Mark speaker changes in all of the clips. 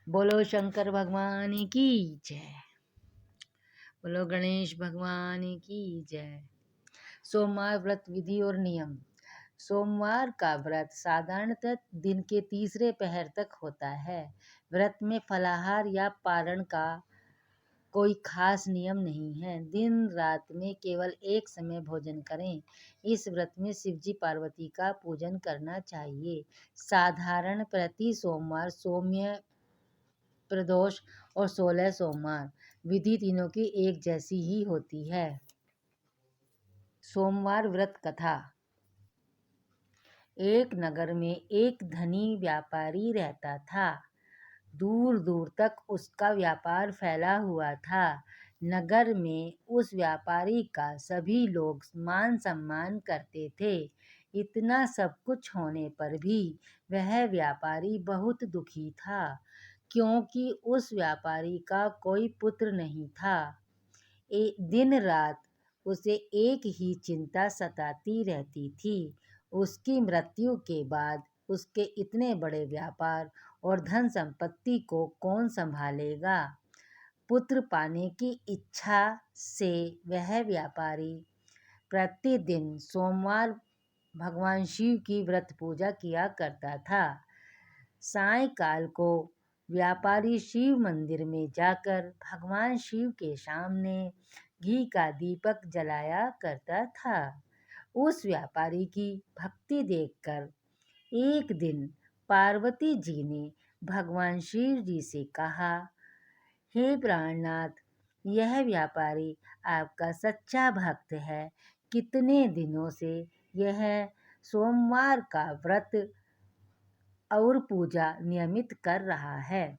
Speaker 1: बोलो शंकर भगवान की जय। बोलो गणेश भगवान की जय। सोमवार व्रत विधि और नियम। सोमवार का व्रत साधारणतः दिन के तीसरे पहर तक होता है। व्रत में फलाहार या पारण का कोई खास नियम नहीं है। दिन रात में केवल एक समय भोजन करें। इस व्रत में शिवजी पार्वती का पूजन करना चाहिए। साधारण प्रति सोमवार, सौम्य प्रदोष और 16 सोमवार। विधि तीनों की एक जैसी ही होती है। सोमवार व्रत कथा। एक नगर में एक धनी व्यापारी रहता था। दूर दूर तक उसका व्यापार फैला हुआ था। नगर में उस व्यापारी का सभी लोग मान सम्मान करते थे। इतना सब कुछ होने पर भी वह व्यापारी बहुत दुखी था, क्योंकि उस व्यापारी का कोई पुत्र नहीं था। दिन रात उसे एक ही चिंता सताती रहती थी। उसकी मृत्यु के बाद उसके इतने बड़े व्यापार और धन संपत्ति को कौन संभालेगा। पुत्र पाने की इच्छा से वह व्यापारी प्रतिदिन सोमवार भगवान शिव की व्रत पूजा किया करता था। सायंकाल को व्यापारी शिव मंदिर में जाकर भगवान शिव के सामने घी का दीपक जलाया करता था। उस व्यापारी की भक्ति देखकर एक दिन पार्वती जी ने भगवान शिव जी से कहा, हे प्राणनाथ, यह व्यापारी आपका सच्चा भक्त है। कितने दिनों से यह सोमवार का व्रत और पूजा नियमित कर रहा है।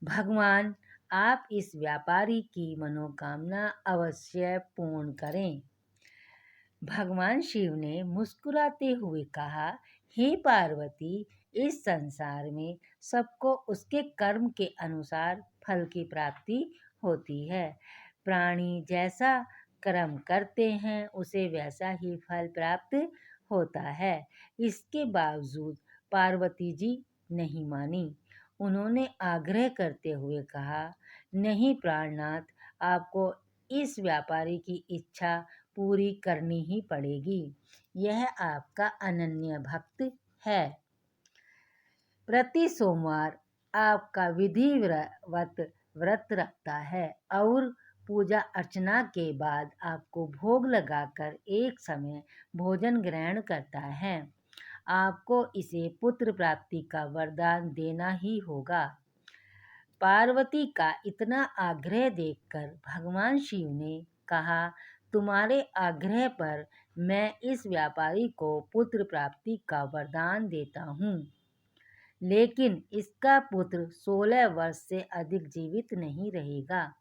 Speaker 1: भगवान, आप इस व्यापारी की मनोकामना अवश्य पूर्ण करें। भगवान शिव ने मुस्कुराते हुए कहा, हे पार्वती, इस संसार में सबको उसके कर्म के अनुसार फल की प्राप्ति होती है। प्राणी जैसा कर्म करते हैं उसे वैसा ही फल प्राप्त होता है। इसके बावजूद पार्वती जी नहीं मानी। उन्होंने आग्रह करते हुए कहा, नहीं प्राणनाथ, आपको इस व्यापारी की इच्छा पूरी करनी ही पड़ेगी। यह आपका अनन्य भक्त है। प्रति सोमवार आपका विधिवत व्रत रखता है और पूजा अर्चना के बाद आपको भोग लगाकर एक समय भोजन ग्रहण करता है। आपको इसे पुत्र प्राप्ति का वरदान देना ही होगा। पार्वती का इतना आग्रह देखकर भगवान शिव ने कहा, तुम्हारे आग्रह पर मैं इस व्यापारी को पुत्र प्राप्ति का वरदान देता हूँ, लेकिन इसका पुत्र 16 वर्ष से अधिक जीवित नहीं रहेगा।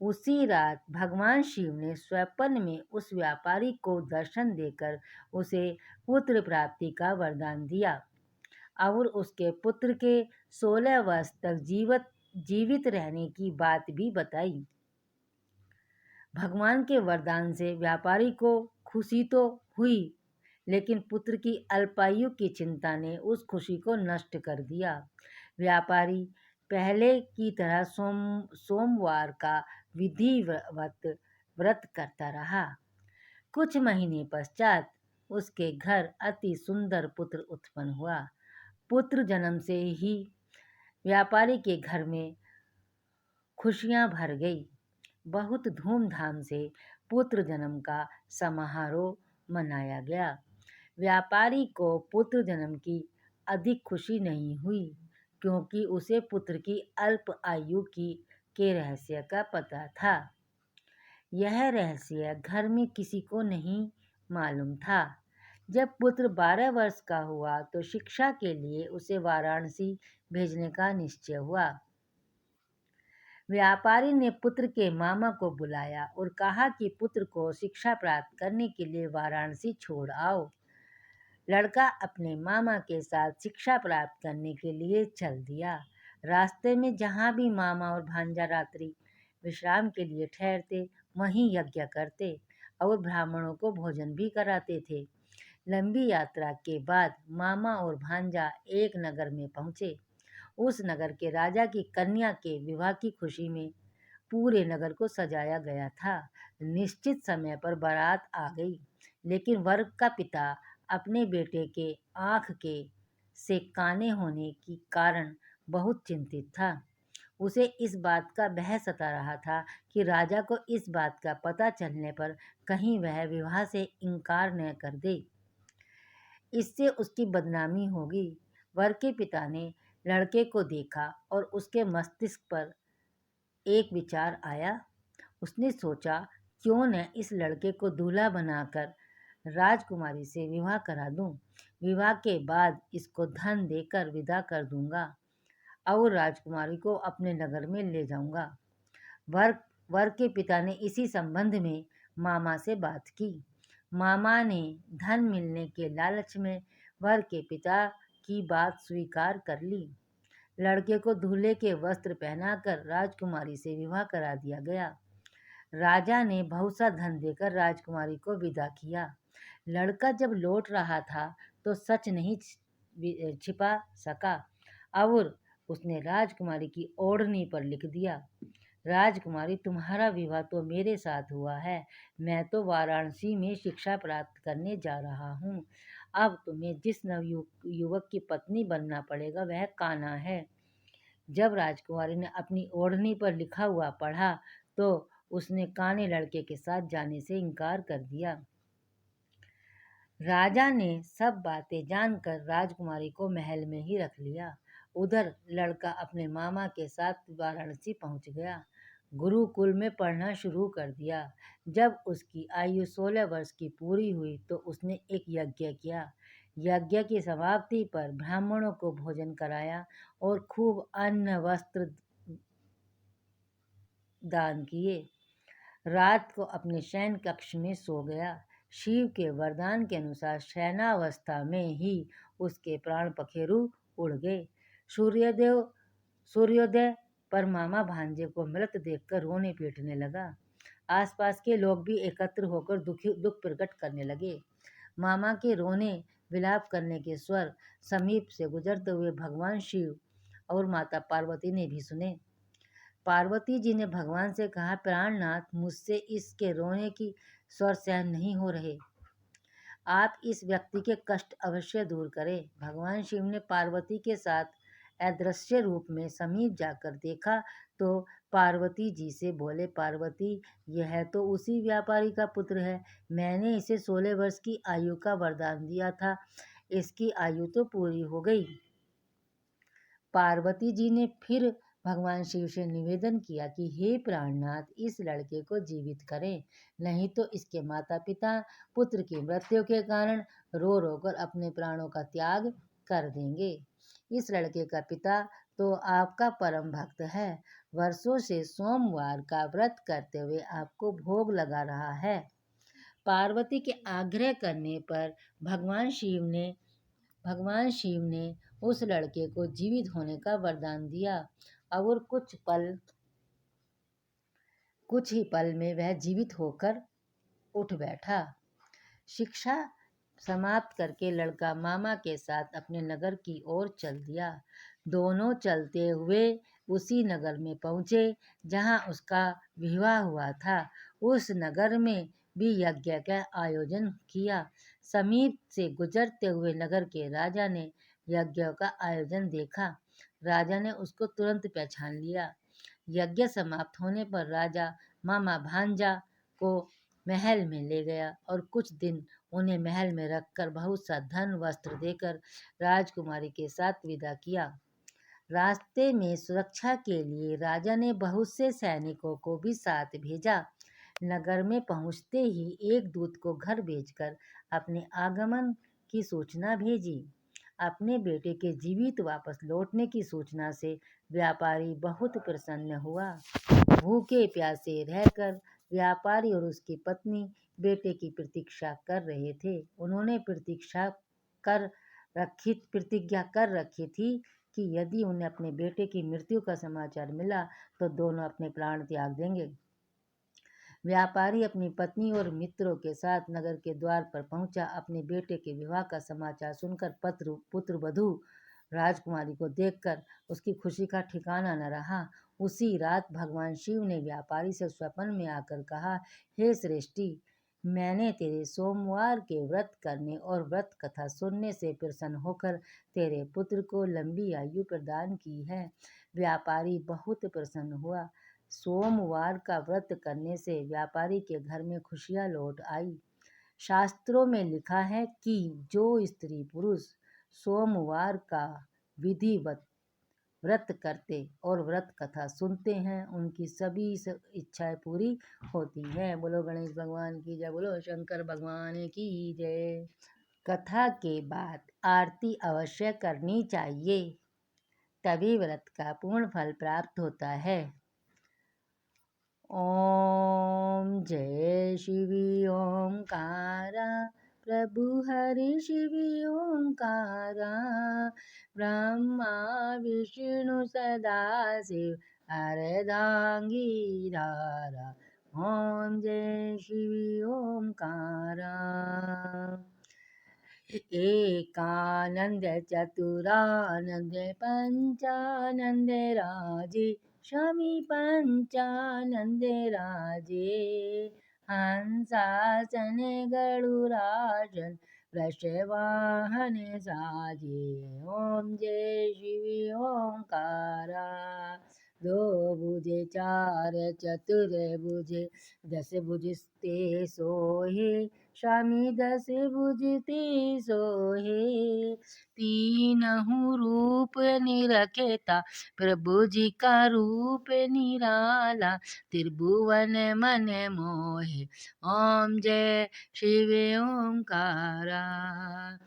Speaker 1: उसी रात भगवान शिव ने स्वप्न में उस व्यापारी को दर्शन देकर उसे पुत्र प्राप्ति का वरदान दिया और उसके पुत्र के 16 वर्ष तक जीवित रहने की बात भी बताई। भगवान के वरदान से व्यापारी को खुशी तो हुई, लेकिन पुत्र की अल्पायु की चिंता ने उस खुशी को नष्ट कर दिया। व्यापारी पहले की तरह सोमवार का विधिवत व्रत करता रहा। कुछ महीने पश्चात उसके घर अति सुंदर पुत्र उत्पन्न हुआ। पुत्र जन्म से ही व्यापारी के घर में खुशियां भर गई। बहुत धूमधाम से पुत्र जन्म का समारोह मनाया गया। व्यापारी को पुत्र जन्म की अधिक खुशी नहीं हुई, क्योंकि उसे पुत्र की अल्प आयु के रहस्य का पता था। यह रहस्य घर में किसी को नहीं मालूम था। जब पुत्र 12 वर्ष का हुआ तो शिक्षा के लिए उसे वाराणसी भेजने का निश्चय हुआ। व्यापारी ने पुत्र के मामा को बुलाया और कहा कि पुत्र को शिक्षा प्राप्त करने के लिए वाराणसी छोड़ आओ। लड़का अपने मामा के साथ शिक्षा प्राप्त करने के लिए चल दिया। रास्ते में जहाँ भी मामा और भांजा रात्रि विश्राम के लिए ठहरते, वहीं यज्ञ करते और ब्राह्मणों को भोजन भी कराते थे। लंबी यात्रा के बाद मामा और भांजा एक नगर में पहुँचे। उस नगर के राजा की कन्या के विवाह की खुशी में पूरे नगर को सजाया गया था। निश्चित समय पर बारात आ गई, लेकिन वर का पिता अपने बेटे के आँख के से काने होने के कारण बहुत चिंतित था। उसे इस बात का भय सता रहा था कि राजा को इस बात का पता चलने पर कहीं वह विवाह से इनकार न कर दे। इससे उसकी बदनामी होगी। वर के पिता ने लड़के को देखा और उसके मस्तिष्क पर एक विचार आया। उसने सोचा, क्यों न इस लड़के को दूल्हा बनाकर राजकुमारी से विवाह करा दूं। विवाह के बाद इसको धन देकर विदा कर दूंगा और राजकुमारी को अपने नगर में ले जाऊंगा। वर वर के पिता ने इसी संबंध में मामा से बात की। मामा ने धन मिलने के लालच में वर के पिता की बात स्वीकार कर ली। लड़के को दूल्हे के वस्त्र पहनाकर राजकुमारी से विवाह करा दिया गया। राजा ने बहुत सा धन देकर राजकुमारी को विदा किया। लड़का जब लौट रहा था तो सच नहीं छिपा सका और उसने राजकुमारी की ओढ़नी पर लिख दिया, राजकुमारी, तुम्हारा विवाह तो मेरे साथ हुआ है। मैं तो वाराणसी में शिक्षा प्राप्त करने जा रहा हूँ। अब तुम्हें जिस युवक की पत्नी बनना पड़ेगा वह कान्हा है। जब राजकुमारी ने अपनी ओढ़नी पर लिखा हुआ पढ़ा तो उसने काने लड़के के साथ जाने से इनकार कर दिया। राजा ने सब बातें जानकर राजकुमारी को महल में ही रख लिया। उधर लड़का अपने मामा के साथ वाराणसी पहुंच गया। गुरुकुल में पढ़ना शुरू कर दिया। जब उसकी आयु 16 वर्ष की पूरी हुई तो उसने एक यज्ञ किया। यज्ञ की समाप्ति पर ब्राह्मणों को भोजन कराया और खूब अन्न वस्त्र दान किए। रात को अपने शयन कक्ष में सो गया। शिव के वरदान के अनुसार शयनावस्था में ही उसके प्राण पखेरु उड़ गए। सूर्योदय पर मामा भांजे को मृत देखकर रोने पीटने लगा। आसपास के लोग भी एकत्र होकर दुख प्रकट करने लगे। मामा के रोने विलाप करने के स्वर समीप से गुजरते हुए भगवान शिव और माता पार्वती ने भी सुने। पार्वती जी ने भगवान से कहा, प्राणनाथ, मुझसे इसके रोने की स्वर सहन नहीं हो रहे। आप इस व्यक्ति के कष्ट अवश्य दूर करें। भगवान शिव ने पार्वती के साथ अदृश्य रूप में समीप जाकर देखा तो पार्वती जी से बोले, पार्वती, यह तो उसी व्यापारी का पुत्र है। मैंने इसे 16 वर्ष की आयु का वरदान दिया था। इसकी आयु तो पूरी हो गई। पार्वती जी ने फिर भगवान शिव से निवेदन किया कि हे प्राणनाथ, इस लड़के को जीवित करें, नहीं तो इसके माता पिता पुत्र की मृत्यु के कारण रो रो कर अपने प्राणों का त्याग कर देंगे। इस लड़के का पिता तो आपका परम भक्त है, वर्षों से सोमवार का व्रत करते हुए आपको भोग लगा रहा है। पार्वती के आग्रह करने पर भगवान शिव ने उस लड़के को जीवित होने का वरदान दिया और कुछ ही पल में वह जीवित होकर उठ बैठा। शिक्षा समाप्त करके लड़का मामा के साथ अपने नगर की ओर चल दिया। दोनों चलते हुए उसी नगर में पहुँचे जहाँ उसका विवाह हुआ था। उस नगर में भी यज्ञ का आयोजन किया। समीप से गुजरते हुए नगर के राजा ने यज्ञ का आयोजन देखा। राजा ने उसको तुरंत पहचान लिया। यज्ञ समाप्त होने पर राजा मामा भांजा को महल में ले गया और कुछ दिन उन्हें महल में रखकर बहुत सा धन वस्त्र देकर राजकुमारी के साथ विदा किया। रास्ते में सुरक्षा के लिए राजा ने बहुत से सैनिकों को भी साथ भेजा। नगर में पहुंचते ही एक दूत को घर भेजकर अपने आगमन की सूचना भेजी। अपने बेटे के जीवित वापस लौटने की सूचना से व्यापारी बहुत प्रसन्न हुआ। भूखे प्यासे रहकर व्यापारी और उसकी पत्नी बेटे की प्रतीक्षा कर रहे थे। उन्होंने प्रतिज्ञा कर रखी थी कि यदि उन्हें अपने बेटे की मृत्यु का समाचार मिला तो दोनों अपने प्राण त्याग देंगे। व्यापारी अपनी पत्नी और मित्रों के साथ नगर के द्वार पर पहुंचा। अपने बेटे के विवाह का समाचार सुनकर पुत्र वधू राजकुमारी को देखकर उसकी खुशी का ठिकाना न रहा। उसी रात भगवान शिव ने व्यापारी से स्वप्न में आकर कहा, हे श्रेष्ठी, मैंने तेरे सोमवार के व्रत करने और व्रत कथा सुनने से प्रसन्न होकर तेरे पुत्र को लंबी आयु प्रदान की है। व्यापारी बहुत प्रसन्न हुआ। सोमवार का व्रत करने से व्यापारी के घर में खुशियां लौट आई। शास्त्रों में लिखा है कि जो स्त्री पुरुष सोमवार का विधिवत व्रत करते और व्रत कथा सुनते हैं, उनकी सभी इच्छाएं पूरी होती हैं। बोलो गणेश भगवान की जय, बोलो शंकर भगवान की जय। कथा के बाद आरती अवश्य करनी चाहिए, तभी व्रत का पूर्ण फल प्राप्त होता है। ओम जय शिवी ओंकारा, प्रभु हरि शिवी ओंकारा, ब्रह्मा विष्णु सदाशिव अर्धांगीरारा। ओम जय शिवी ओंकारा। एकानंद चतुरानंद पंचानंद राजे, स्वामी पंचानंद राजे, हंसासन गरुरासन वृषवाहन साजे। ओम जय शिवी ओंकारा। दो भुजे चार चतुर भुजे, दस भुजते सोहे, स्वामी दस भुजते सोहे। तीनहु रूप निरखेता, प्रभु जी का रूप निराला, त्रिभुवन मन मोहे। ओम जय शिव ओंकारा।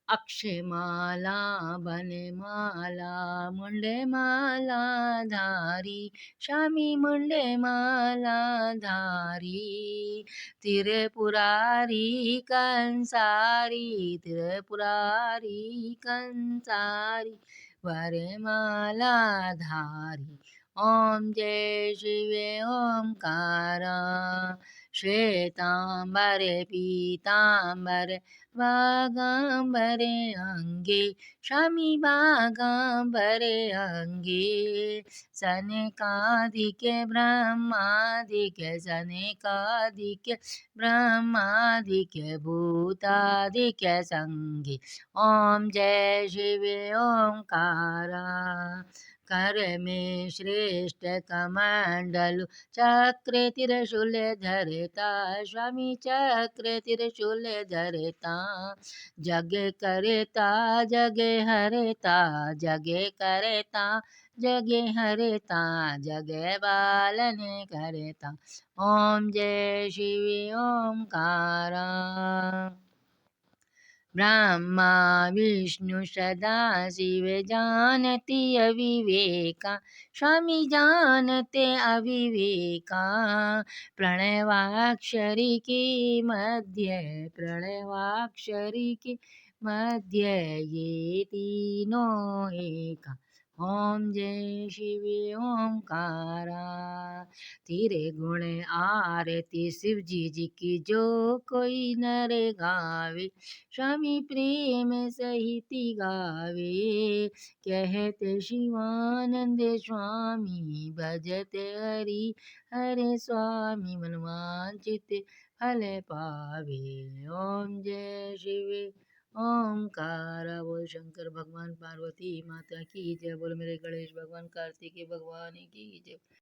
Speaker 1: अक्षयमाला बनमाला मुंडे माला धारी, स्वामी मुंडे माला धारी। त्रिपुरारी कंसारी, त्रिपुरारी कंसारी, वरमाला धारी। ओम जय शिव ओंकारा। श्वेतांबर पीतांबर वागांबर अंगे, स्वामी वागांबर अंगे। सनकादिक ब्रह्मादिक, सनकादिक ब्रह्मादिक, भूतादिक संगे। ओम जय शिव ओंकारा। कर में श्रेष्ठ कमंडलु, चक्र त्रिशूल धरता, स्वामी चक्र त्रिशूल धरता। जग करता जग हरता, जग करता जग हरता, जग पालन करता। ओम जय शिव ओंकारा। ब्रह्मा विष्णु सदा शिव जानते अविवेका, स्वामी जानते अविवेका। प्रणवाक्षरी के मध्य, प्रणवाक्षरी के मध्य, ये तीनों एका। ओम जय शिव ओंकारा। तेरे गुण आरती शिव जी की जो कोई नर गावे, स्वामी प्रेम सहित गावे। कहते शिवानंद स्वामी, भजते हरि हरे स्वामी, मनवांचित फल पावे। ओम जय शिव ओंकार। बोल शंकर भगवान पार्वती माता की जय, बोल मेरे गणेश भगवान कार्तिकेय भगवान की जय।